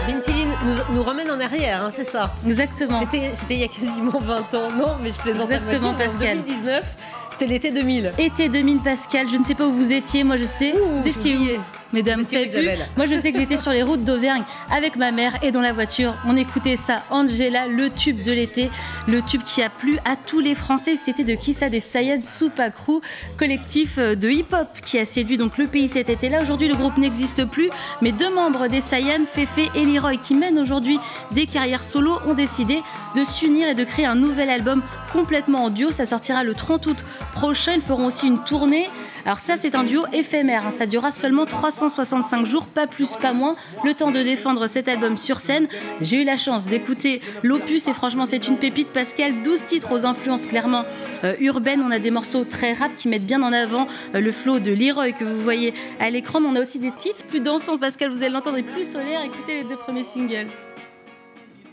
Vintilline nous ramène en arrière, hein, c'est ça. Exactement. C'était il y a quasiment 20 ans. Non, mais je plaisante. Exactement, Pascal. En 2019, c'était l'été 2000. Été 2000, Pascal. Je ne sais pas où vous étiez. Moi, je sais. Vous étiez où, mesdames? Vous savez plus. Moi, je sais que j'étais sur les routes d'Auvergne avec ma mère et dans la voiture, on écoutait ça. Angela, le tube de l'été, le tube qui a plu à tous les Français. C'était de qui ça? Des Saiyans Super Crew, collectif de hip-hop qui a séduit donc le pays cet été-là. Aujourd'hui, le groupe n'existe plus, mais deux membres des Saiyans, Féfé et Leroy, qui mènent aujourd'hui des carrières solo, ont décidé de s'unir et de créer un nouvel album complètement en duo. Ça sortira le 30 août prochain. Ils feront aussi une tournée. Alors ça, c'est un duo éphémère, hein. Ça durera seulement 365 jours, pas plus, pas moins, le temps de défendre cet album sur scène. J'ai eu la chance d'écouter l'opus et franchement, c'est une pépite, Pascal. 12 titres aux influences clairement urbaines. On a des morceaux très rap qui mettent bien en avant le flow de Leroy que vous voyez à l'écran. Mais on a aussi des titres plus dansants, Pascal, vous allez l'entendre, et plus solaires. Écoutez les deux premiers singles.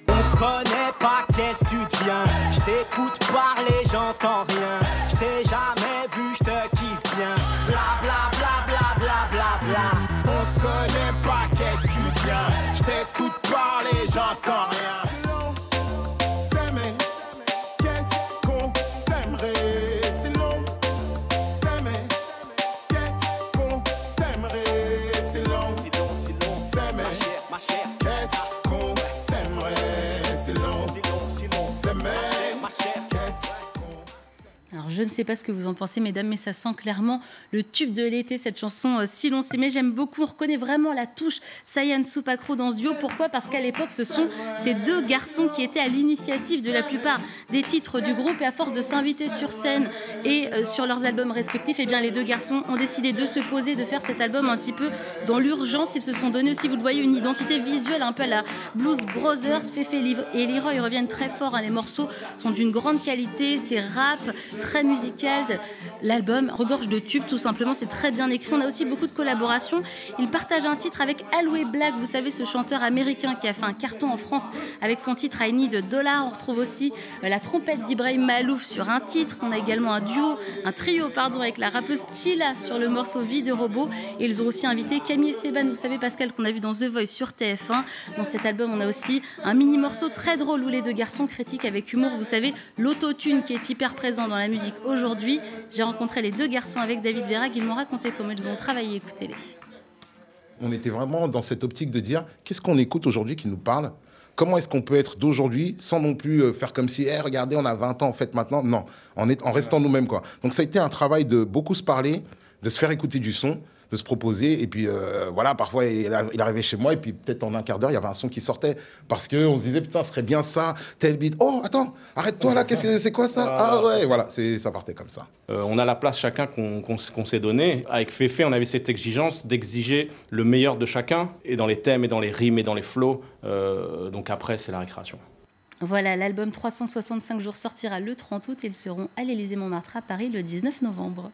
On se connaît pas, qu'est-ce que tu deviens? Je t'écoute parler, j'entends rien. Je t'ai jamais vu, je te kiffe bien. Bla bla bla bla bla bla bla. On se connaît pas, qu'est-ce que tu deviens? Je t'écoute parler, j'entends rien. S'aimer, qu'est-ce qu'on s'aimerait? C'est long. S'aimer, qu'est-ce qu'on s'aimerait? C'est long. S'aimer, ma chère, qu'est-ce qu'on s'aimerait? C'est long. S'aimer, ma chère, qu'est-ce qu'on... Alors je ne sais pas ce que vous en pensez, mesdames, mais ça sent clairement le tube de l'été, cette chanson Si l'on s'aimait. J'aime beaucoup, on reconnaît vraiment la touche Sayan Super Crew dans ce duo. Pourquoi? Parce qu'à l'époque, ce sont ces deux garçons qui étaient à l'initiative de la plupart des titres du groupe. Et à force de s'inviter sur scène et sur leurs albums respectifs, eh bien, les deux garçons ont décidé de se poser, de faire cet album un petit peu dans l'urgence. Ils se sont donné aussi, vous le voyez, une identité visuelle un peu à la Blues Brothers. Féfé et Leroy reviennent très fort, hein. Les morceaux sont d'une grande qualité, c'est rap, très musical. L'album regorge de tubes, tout simplement. C'est très bien écrit. On a aussi beaucoup de collaborations. Ils partagent un titre avec Aloe Black, vous savez, ce chanteur américain qui a fait un carton en France avec son titre I Need a Dollar. On retrouve aussi la trompette d'Ibrahim Malouf sur un titre. On a également un trio avec la rappeuse Chila sur le morceau Vie de robot. Et ils ont aussi invité Camille Esteban, vous savez, Pascal, qu'on a vu dans The Voice sur TF1. Dans cet album, on a aussi un mini morceau très drôle où les deux garçons critiquent avec humour, vous savez, l'autotune qui est hyper présent dans la musique aujourd'hui. J'ai rencontré les deux garçons avec David Verrag. Ils m'ont raconté comment ils ont travaillé. Écoutez-les. On était vraiment dans cette optique de dire qu'est-ce qu'on écoute aujourd'hui qui nous parle? Comment est-ce qu'on peut être d'aujourd'hui sans non plus faire comme si, regardez, on a 20 ans en fait maintenant. Non, en restant nous-mêmes, quoi. Donc ça a été un travail de beaucoup se parler, de se faire écouter du son, de se proposer. Et puis voilà, parfois il arrivait chez moi et puis peut-être en un quart d'heure, il y avait un son qui sortait. Parce qu'on se disait, putain, ce serait bien ça, tel beat. Oh, attends, arrête-toi là, c'est quoi ça? Ah ouais, voilà, ça partait comme ça. On a la place chacun qu'on s'est donné. Avec Féfé, on avait cette exigence d'exiger le meilleur de chacun, et dans les thèmes, et dans les rimes, et dans les flows. Donc après, c'est la récréation. Voilà, l'album 365 jours sortira le 30 août et ils seront à l'Élysée-Montmartre à Paris le 19 novembre.